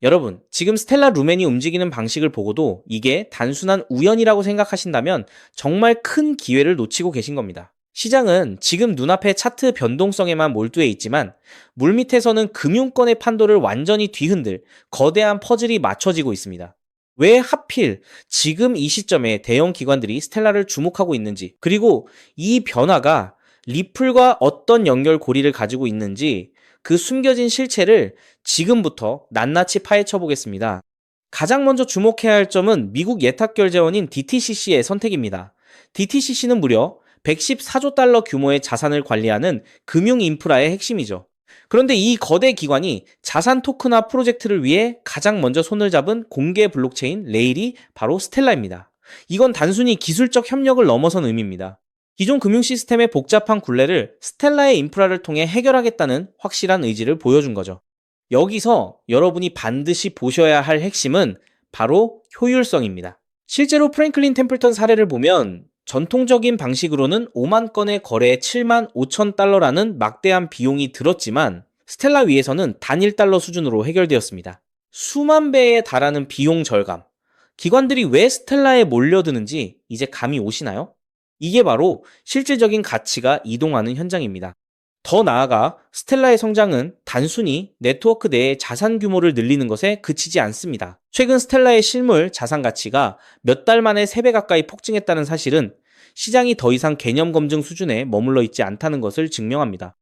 여러분, 지금 스텔라 루멘이 움직이는 방식을 보고도 이게 단순한 우연이라고 생각하신다면 정말 큰 기회를 놓치고 계신 겁니다. 시장은 지금 눈앞의 차트 변동성에만 몰두해 있지만 물밑에서는 금융권의 판도를 완전히 뒤흔들 거대한 퍼즐이 맞춰지고 있습니다. 왜 하필 지금 이 시점에 대형 기관들이 스텔라를 주목하고 있는지, 그리고 이 변화가 리플과 어떤 연결고리를 가지고 있는지 그 숨겨진 실체를 지금부터 낱낱이 파헤쳐 보겠습니다. 가장 먼저 주목해야 할 점은 미국 예탁결제원인 DTCC의 선택입니다. DTCC는 무려 114조 달러 규모의 자산을 관리하는 금융 인프라의 핵심이죠. 그런데 이 거대 기관이 자산 토큰화 프로젝트를 위해 가장 먼저 손을 잡은 공개 블록체인 레일이 바로 스텔라입니다. 이건 단순히 기술적 협력을 넘어선 의미입니다. 기존 금융 시스템의 복잡한 굴레를 스텔라의 인프라를 통해 해결하겠다는 확실한 의지를 보여준 거죠. 여기서 여러분이 반드시 보셔야 할 핵심은 바로 효율성입니다. 실제로 프랭클린 템플턴 사례를 보면 전통적인 방식으로는 5만 건의 거래에 7만 5천 달러라는 막대한 비용이 들었지만 스텔라 위에서는 단일 달러 수준으로 해결되었습니다. 수만 배에 달하는 비용 절감. 기관들이 왜 스텔라에 몰려드는지 이제 감이 오시나요? 이게 바로 실질적인 가치가 이동하는 현장입니다. 더 나아가 스텔라의 성장은 단순히 네트워크 내의 자산 규모를 늘리는 것에 그치지 않습니다. 최근 스텔라의 실물 자산 가치가 몇 달 만에 3배 가까이 폭증했다는 사실은 시장이 더 이상 개념 검증 수준에 머물러 있지 않다는 것을 증명합니다.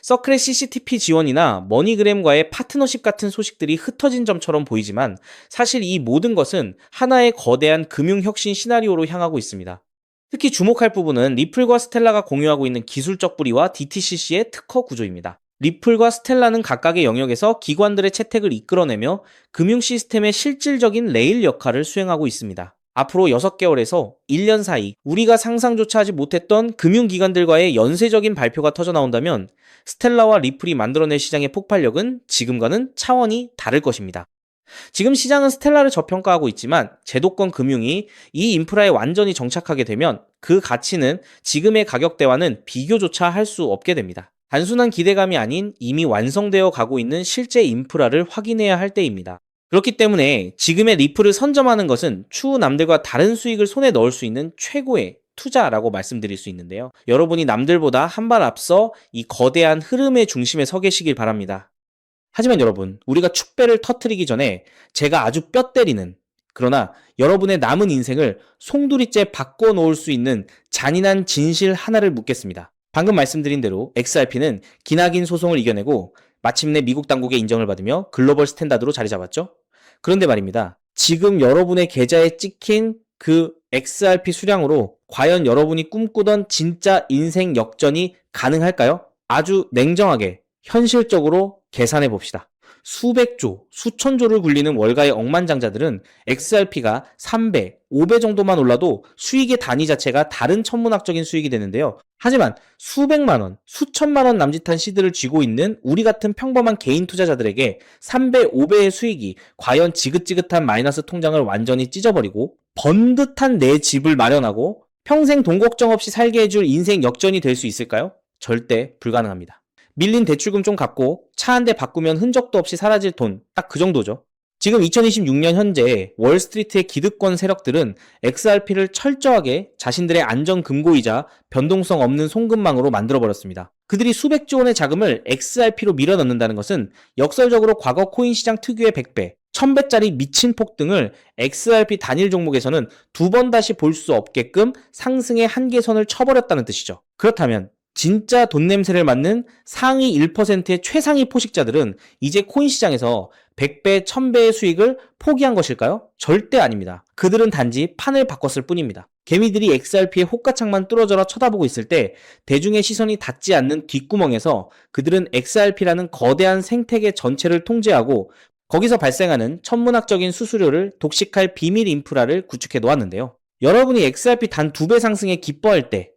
서클의 CCTP 지원이나 머니그램과의 파트너십 같은 소식들이 흩어진 점처럼 보이지만 사실 이 모든 것은 하나의 거대한 금융혁신 시나리오로 향하고 있습니다. 특히 주목할 부분은 리플과 스텔라가 공유하고 있는 기술적 뿌리와 DTCC의 특허 구조입니다. 리플과 스텔라는 각각의 영역에서 기관들의 채택을 이끌어내며 금융 시스템의 실질적인 레일 역할을 수행하고 있습니다. 앞으로 6개월에서 1년 사이 우리가 상상조차 하지 못했던 금융기관들과의 연쇄적인 발표가 터져나온다면 스텔라와 리플이 만들어낼 시장의 폭발력은 지금과는 차원이 다를 것입니다. 지금 시장은 스텔라를 저평가하고 있지만 제도권 금융이 이 인프라에 완전히 정착하게 되면 그 가치는 지금의 가격대와는 비교조차 할 수 없게 됩니다. 단순한 기대감이 아닌 이미 완성되어 가고 있는 실제 인프라를 확인해야 할 때입니다. 그렇기 때문에 지금의 리플을 선점하는 것은 추후 남들과 다른 수익을 손에 넣을 수 있는 최고의 투자라고 말씀드릴 수 있는데요. 여러분이 남들보다 한 발 앞서 이 거대한 흐름의 중심에 서 계시길 바랍니다. 하지만 여러분, 우리가 축배를 터뜨리기 전에 제가 아주 뼈 때리는, 그러나 여러분의 남은 인생을 송두리째 바꿔놓을 수 있는 잔인한 진실 하나를 묻겠습니다. 방금 말씀드린 대로 XRP는 기나긴 소송을 이겨내고 마침내 미국 당국의 인정을 받으며 글로벌 스탠다드로 자리 잡았죠. 그런데 말입니다. 지금 여러분의 계좌에 찍힌 그 XRP 수량으로 과연 여러분이 꿈꾸던 진짜 인생 역전이 가능할까요? 아주 냉정하게 현실적으로 계산해 봅시다. 수백조, 수천조를 굴리는 월가의 억만장자들은 XRP가 3배, 5배 정도만 올라도 수익의 단위 자체가 다른 천문학적인 수익이 되는데요. 하지만 수백만 원, 수천만 원 남짓한 시드를 쥐고 있는 우리 같은 평범한 개인 투자자들에게 3배, 5배의 수익이 과연 지긋지긋한 마이너스 통장을 완전히 찢어버리고 번듯한 내 집을 마련하고 평생 돈 걱정 없이 살게 해줄 인생 역전이 될 수 있을까요? 절대 불가능합니다. 밀린 대출금 좀 갚고 차 한 대 바꾸면 흔적도 없이 사라질 돈, 딱 그 정도죠. 지금 2026년 현재 월스트리트의 기득권 세력들은 XRP를 철저하게 자신들의 안전 금고이자 변동성 없는 송금망으로 만들어버렸습니다. 그들이 수백조 원의 자금을 XRP로 밀어넣는다는 것은 역설적으로 과거 코인 시장 특유의 100배, 1000배짜리 미친 폭등을 XRP 단일 종목에서는 두 번 다시 볼 수 없게끔 상승의 한계선을 쳐버렸다는 뜻이죠. 그렇다면 진짜 돈 냄새를 맡는 상위 1%의 최상위 포식자들은 이제 코인 시장에서 100배, 1000배의 수익을 포기한 것일까요? 절대 아닙니다. 그들은 단지 판을 바꿨을 뿐입니다. 개미들이 XRP의 호가창만 뚫어져라 쳐다보고 있을 때 대중의 시선이 닿지 않는 뒷구멍에서 그들은 XRP라는 거대한 생태계 전체를 통제하고 거기서 발생하는 천문학적인 수수료를 독식할 비밀 인프라를 구축해 놓았는데요. 여러분이 XRP 단 2배 상승에 기뻐할 때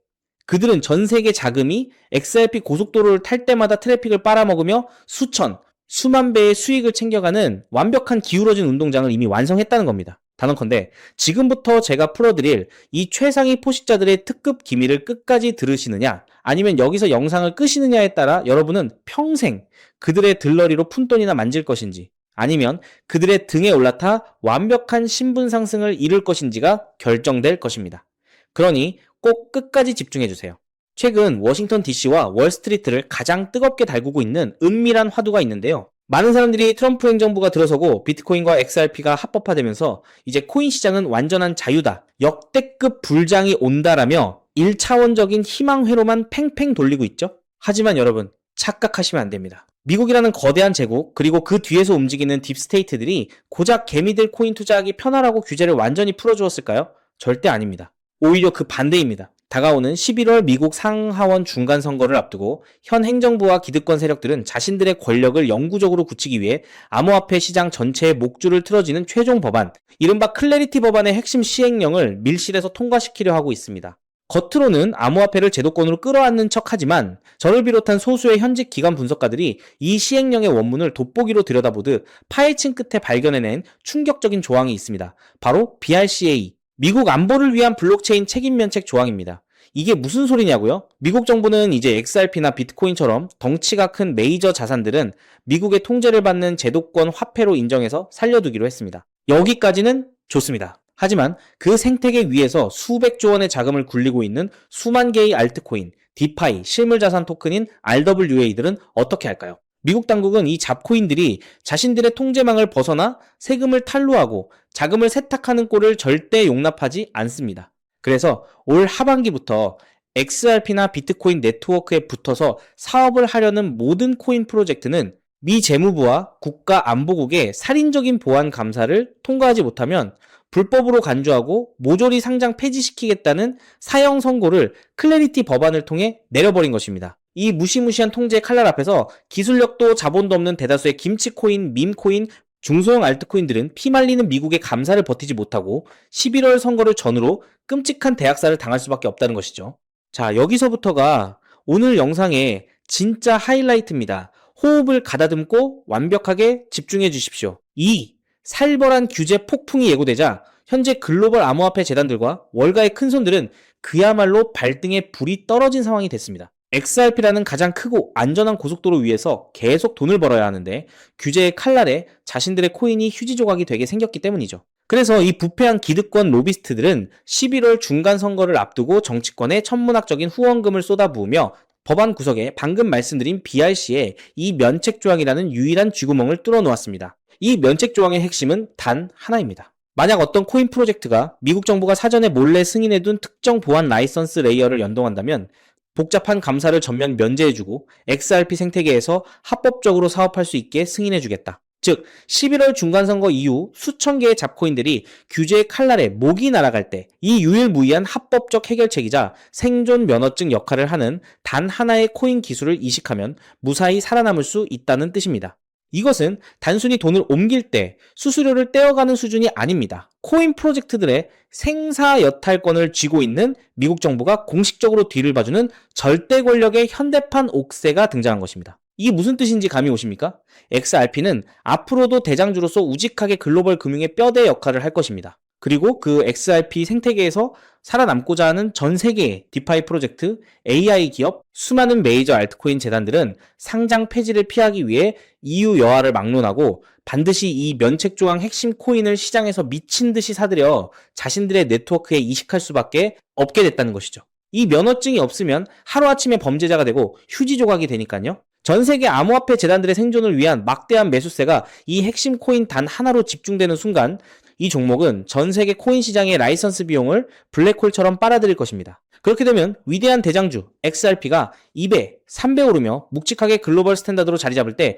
그들은 전 세계 자금이 XRP 고속도로를 탈 때마다 트래픽을 빨아먹으며 수천, 수만 배의 수익을 챙겨가는 완벽한 기울어진 운동장을 이미 완성했다는 겁니다. 단언컨대 지금부터 제가 풀어드릴 이 최상위 포식자들의 특급 기밀을 끝까지 들으시느냐 아니면 여기서 영상을 끄시느냐에 따라 여러분은 평생 그들의 들러리로 푼돈이나 만질 것인지 아니면 그들의 등에 올라타 완벽한 신분 상승을 이룰 것인지가 결정될 것입니다. 그러니 꼭 끝까지 집중해주세요. 최근 워싱턴 DC와 월스트리트를 가장 뜨겁게 달구고 있는 은밀한 화두가 있는데요. 많은 사람들이 트럼프 행정부가 들어서고 비트코인과 XRP가 합법화되면서 이제 코인 시장은 완전한 자유다, 역대급 불장이 온다라며 1차원적인 희망회로만 팽팽 돌리고 있죠. 하지만 여러분, 착각하시면 안 됩니다. 미국이라는 거대한 제국, 그리고 그 뒤에서 움직이는 딥스테이트들이 고작 개미들 코인 투자하기 편하라고 규제를 완전히 풀어주었을까요? 절대 아닙니다. 오히려 그 반대입니다. 다가오는 11월 미국 상하원 중간 선거를 앞두고 현 행정부와 기득권 세력들은 자신들의 권력을 영구적으로 굳히기 위해 암호화폐 시장 전체의 목줄을 틀어지는 최종 법안, 이른바 클래리티 법안의 핵심 시행령을 밀실에서 통과시키려 하고 있습니다. 겉으로는 암호화폐를 제도권으로 끌어안는 척하지만 저를 비롯한 소수의 현직 기관 분석가들이 이 시행령의 원문을 돋보기로 들여다보듯 파헤친 끝에 발견해낸 충격적인 조항이 있습니다. 바로 BRCA, 미국 안보를 위한 블록체인 책임 면책 조항입니다. 이게 무슨 소리냐고요? 미국 정부는 이제 XRP나 비트코인처럼 덩치가 큰 메이저 자산들은 미국의 통제를 받는 제도권 화폐로 인정해서 살려두기로 했습니다. 여기까지는 좋습니다. 하지만 그 생태계 위에서 수백조 원의 자금을 굴리고 있는 수만 개의 알트코인, 디파이, 실물자산 토큰인 RWA들은 어떻게 할까요? 미국 당국은 이 잡코인들이 자신들의 통제망을 벗어나 세금을 탈루하고 자금을 세탁하는 꼴을 절대 용납하지 않습니다. 그래서 올 하반기부터 XRP나 비트코인 네트워크에 붙어서 사업을 하려는 모든 코인 프로젝트는 미 재무부와 국가안보국의 살인적인 보안 감사를 통과하지 못하면 불법으로 간주하고 모조리 상장 폐지시키겠다는 사형 선고를 클래리티 법안을 통해 내려버린 것입니다. 이 무시무시한 통제의 칼날 앞에서 기술력도 자본도 없는 대다수의 김치코인, 밈코인, 중소형 알트코인들은 피말리는 미국의 감사를 버티지 못하고 11월 선거를 전후로 끔찍한 대학살을 당할 수밖에 없다는 것이죠. 자, 여기서부터가 오늘 영상의 진짜 하이라이트입니다. 호흡을 가다듬고 완벽하게 집중해 주십시오. 이 살벌한 규제 폭풍이 예고되자 현재 글로벌 암호화폐 재단들과 월가의 큰손들은 그야말로 발등에 불이 떨어진 상황이 됐습니다. XRP라는 가장 크고 안전한 고속도로 위에서 계속 돈을 벌어야 하는데 규제의 칼날에 자신들의 코인이 휴지 조각이 되게 생겼기 때문이죠. 그래서 이 부패한 기득권 로비스트들은 11월 중간 선거를 앞두고 정치권에 천문학적인 후원금을 쏟아부으며 법안 구석에 방금 말씀드린 BRC에 이 면책 조항이라는 유일한 쥐구멍을 뚫어 놓았습니다. 이 면책 조항의 핵심은 단 하나입니다. 만약 어떤 코인 프로젝트가 미국 정부가 사전에 몰래 승인해둔 특정 보안 라이선스 레이어를 연동한다면 복잡한 감사를 전면 면제해주고 XRP 생태계에서 합법적으로 사업할 수 있게 승인해주겠다. 즉 11월 중간선거 이후 수천 개의 잡코인들이 규제의 칼날에 목이 날아갈 때 이 유일무이한 합법적 해결책이자 생존 면허증 역할을 하는 단 하나의 코인 기술을 이식하면 무사히 살아남을 수 있다는 뜻입니다. 이것은 단순히 돈을 옮길 때 수수료를 떼어가는 수준이 아닙니다. 코인 프로젝트들의 생사여탈권을 쥐고 있는 미국 정부가 공식적으로 뒤를 봐주는 절대 권력의 현대판 옥새가 등장한 것입니다. 이게 무슨 뜻인지 감이 오십니까? XRP는 앞으로도 대장주로서 우직하게 글로벌 금융의 뼈대 역할을 할 것입니다. 그리고 그 XRP 생태계에서 살아남고자 하는 전 세계의 디파이 프로젝트, AI 기업, 수많은 메이저 알트코인 재단들은 상장 폐지를 피하기 위해 EU 여하를 막론하고 반드시 이 면책 조항 핵심 코인을 시장에서 미친 듯이 사들여 자신들의 네트워크에 이식할 수밖에 없게 됐다는 것이죠. 이 면허증이 없으면 하루아침에 범죄자가 되고 휴지 조각이 되니까요. 전 세계 암호화폐 재단들의 생존을 위한 막대한 매수세가 이 핵심 코인 단 하나로 집중되는 순간 이 종목은 전 세계 코인 시장의 라이선스 비용을 블랙홀처럼 빨아들일 것입니다. 그렇게 되면 위대한 대장주 XRP가 2배, 3배 오르며 묵직하게 글로벌 스탠다드로 자리 잡을 때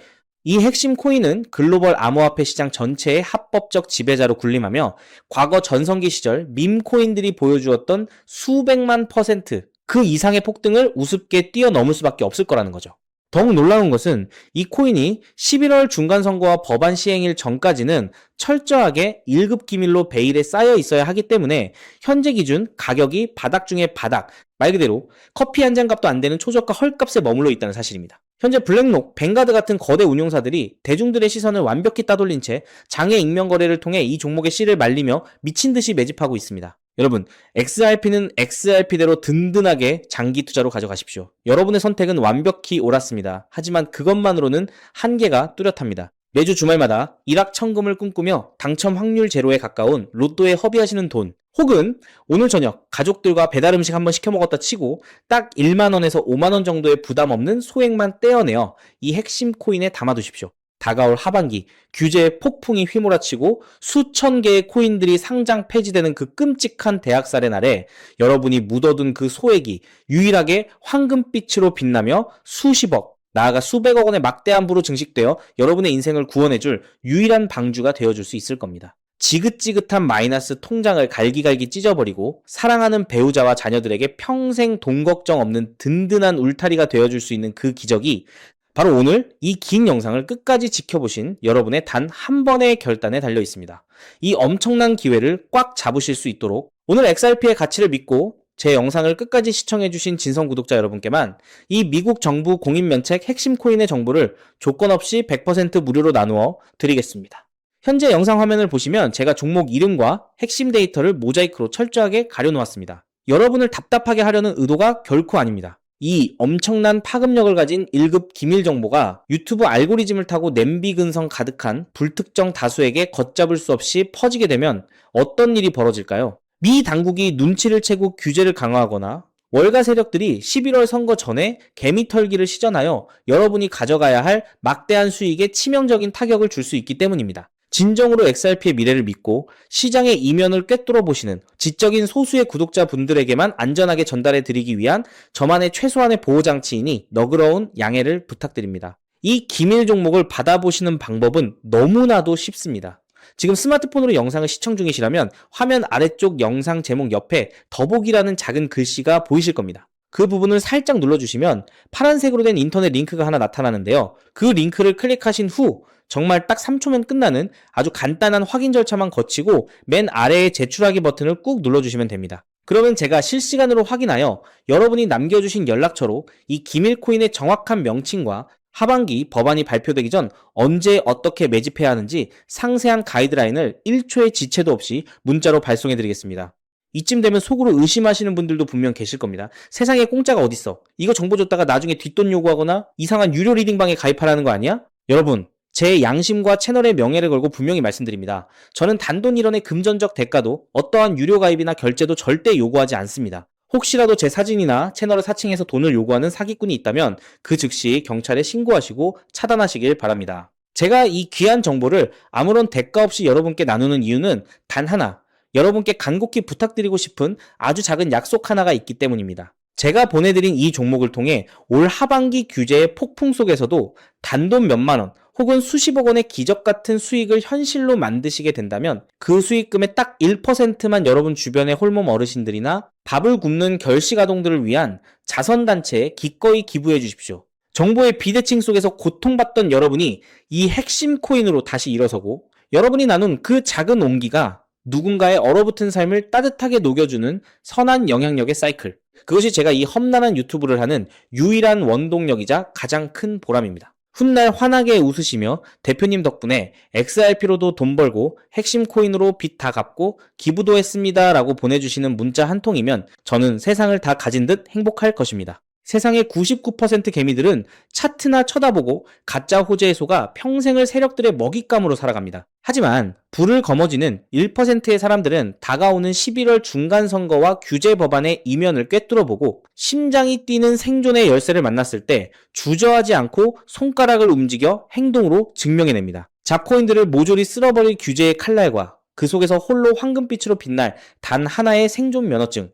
이 핵심 코인은 글로벌 암호화폐 시장 전체의 합법적 지배자로 군림하며 과거 전성기 시절 밈 코인들이 보여주었던 수백만 %, 그 이상의 폭등을 우습게 뛰어넘을 수밖에 없을 거라는 거죠. 더욱 놀라운 것은 이 코인이 11월 중간선거와 법안 시행일 전까지는 철저하게 1급 기밀로 베일에 쌓여 있어야 하기 때문에 현재 기준 가격이 바닥 중에 바닥, 말 그대로 커피 한 잔 값도 안 되는 초저가 헐값에 머물러 있다는 사실입니다. 현재 블랙록, 뱅가드 같은 거대 운용사들이 대중들의 시선을 완벽히 따돌린 채 장외 익명 거래를 통해 이 종목의 씨를 말리며 미친 듯이 매집하고 있습니다. 여러분, XRP는 XRP대로 든든하게 장기 투자로 가져가십시오. 여러분의 선택은 완벽히 옳았습니다. 하지만 그것만으로는 한계가 뚜렷합니다. 매주 주말마다 일확천금을 꿈꾸며 당첨 확률 제로에 가까운 로또에 허비하시는 돈, 혹은 오늘 저녁 가족들과 배달 음식 한번 시켜 먹었다 치고 딱 1만 원에서 5만 원 정도의 부담 없는 소액만 떼어내어 이 핵심 코인에 담아두십시오. 다가올 하반기 규제의 폭풍이 휘몰아치고 수천 개의 코인들이 상장 폐지되는 그 끔찍한 대학살의 날에 여러분이 묻어둔 그 소액이 유일하게 황금빛으로 빛나며 수십억, 나아가 수백억 원의 막대한 부로 증식되어 여러분의 인생을 구원해줄 유일한 방주가 되어줄 수 있을 겁니다. 지긋지긋한 마이너스 통장을 갈기갈기 찢어버리고 사랑하는 배우자와 자녀들에게 평생 돈 걱정 없는 든든한 울타리가 되어줄 수 있는 그 기적이 바로 오늘 이 긴 영상을 끝까지 지켜보신 여러분의 단 한 번의 결단에 달려 있습니다. 이 엄청난 기회를 꽉 잡으실 수 있도록 오늘 XRP의 가치를 믿고 제 영상을 끝까지 시청해주신 진성 구독자 여러분께만 이 미국 정부 공인면책 핵심 코인의 정보를 조건 없이 100% 무료로 나누어 드리겠습니다. 현재 영상 화면을 보시면 제가 종목 이름과 핵심 데이터를 모자이크로 철저하게 가려놓았습니다. 여러분을 답답하게 하려는 의도가 결코 아닙니다. 이 엄청난 파급력을 가진 1급 기밀 정보가 유튜브 알고리즘을 타고 냄비 근성 가득한 불특정 다수에게 걷잡을 수 없이 퍼지게 되면 어떤 일이 벌어질까요? 미 당국이 눈치를 채고 규제를 강화하거나 월가 세력들이 11월 선거 전에 개미털기를 시전하여 여러분이 가져가야 할 막대한 수익에 치명적인 타격을 줄 수 있기 때문입니다. 진정으로 XRP의 미래를 믿고 시장의 이면을 꿰뚫어 보시는 지적인 소수의 구독자분들에게만 안전하게 전달해 드리기 위한 저만의 최소한의 보호장치이니 너그러운 양해를 부탁드립니다. 이 기밀 종목을 받아보시는 방법은 너무나도 쉽습니다. 지금 스마트폰으로 영상을 시청 중이시라면 화면 아래쪽 영상 제목 옆에 더보기라는 작은 글씨가 보이실 겁니다. 그 부분을 살짝 눌러주시면 파란색으로 된 인터넷 링크가 하나 나타나는데요. 그 링크를 클릭하신 후 정말 딱 3초면 끝나는 아주 간단한 확인 절차만 거치고 맨 아래의 제출하기 버튼을 꾹 눌러주시면 됩니다. 그러면 제가 실시간으로 확인하여 여러분이 남겨주신 연락처로 이 기밀코인의 정확한 명칭과 하반기 법안이 발표되기 전 언제 어떻게 매집해야 하는지 상세한 가이드라인을 1초의 지체도 없이 문자로 발송해드리겠습니다. 이쯤 되면 속으로 의심하시는 분들도 분명 계실 겁니다. 세상에 공짜가 어딨어? 이거 정보 줬다가 나중에 뒷돈 요구하거나 이상한 유료 리딩방에 가입하라는 거 아니야? 여러분, 제 양심과 채널의 명예를 걸고 분명히 말씀드립니다. 저는 단돈 1원의 금전적 대가도 어떠한 유료 가입이나 결제도 절대 요구하지 않습니다. 혹시라도 제 사진이나 채널을 사칭해서 돈을 요구하는 사기꾼이 있다면 그 즉시 경찰에 신고하시고 차단하시길 바랍니다. 제가 이 귀한 정보를 아무런 대가 없이 여러분께 나누는 이유는 단 하나, 여러분께 간곡히 부탁드리고 싶은 아주 작은 약속 하나가 있기 때문입니다. 제가 보내드린 이 종목을 통해 올 하반기 규제의 폭풍 속에서도 단돈 몇만 원 혹은 수십억 원의 기적 같은 수익을 현실로 만드시게 된다면 그 수익금의 딱 1%만 여러분 주변의 홀몸 어르신들이나 밥을 굶는 결식아동들을 위한 자선단체에 기꺼이 기부해 주십시오. 정보의 비대칭 속에서 고통받던 여러분이 이 핵심 코인으로 다시 일어서고 여러분이 나눈 그 작은 온기가 누군가의 얼어붙은 삶을 따뜻하게 녹여주는 선한 영향력의 사이클. 그것이 제가 이 험난한 유튜브를 하는 유일한 원동력이자 가장 큰 보람입니다. 훗날 환하게 웃으시며 대표님 덕분에 XRP로도 돈 벌고 핵심 코인으로 빚 다 갚고 기부도 했습니다 라고 보내주시는 문자 한 통이면 저는 세상을 다 가진 듯 행복할 것입니다. 세상의 99% 개미들은 차트나 쳐다보고 가짜 호재의 소가 평생을 세력들의 먹잇감으로 살아갑니다. 하지만 불을 거머쥐는 1%의 사람들은 다가오는 11월 중간선거와 규제 법안의 이면을 꿰뚫어보고 심장이 뛰는 생존의 열쇠를 만났을 때 주저하지 않고 손가락을 움직여 행동으로 증명해냅니다. 잡코인들을 모조리 쓸어버릴 규제의 칼날과 그 속에서 홀로 황금빛으로 빛날 단 하나의 생존 면허증.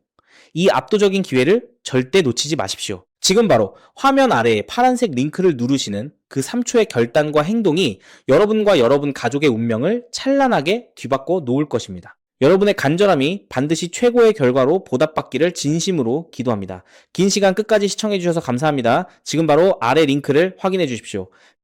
이 압도적인 기회를 절대 놓치지 마십시오. 지금 바로 화면 아래에 파란색 링크를 누르시는 그 3초의 결단과 행동이 여러분과 여러분 가족의 운명을 찬란하게 뒤바꿔 놓을 것입니다. 여러분의 간절함이 반드시 최고의 결과로 보답받기를 진심으로 기도합니다. 긴 시간 끝까지 시청해주셔서 감사합니다. 지금 바로 아래 링크를 확인해 주십시오.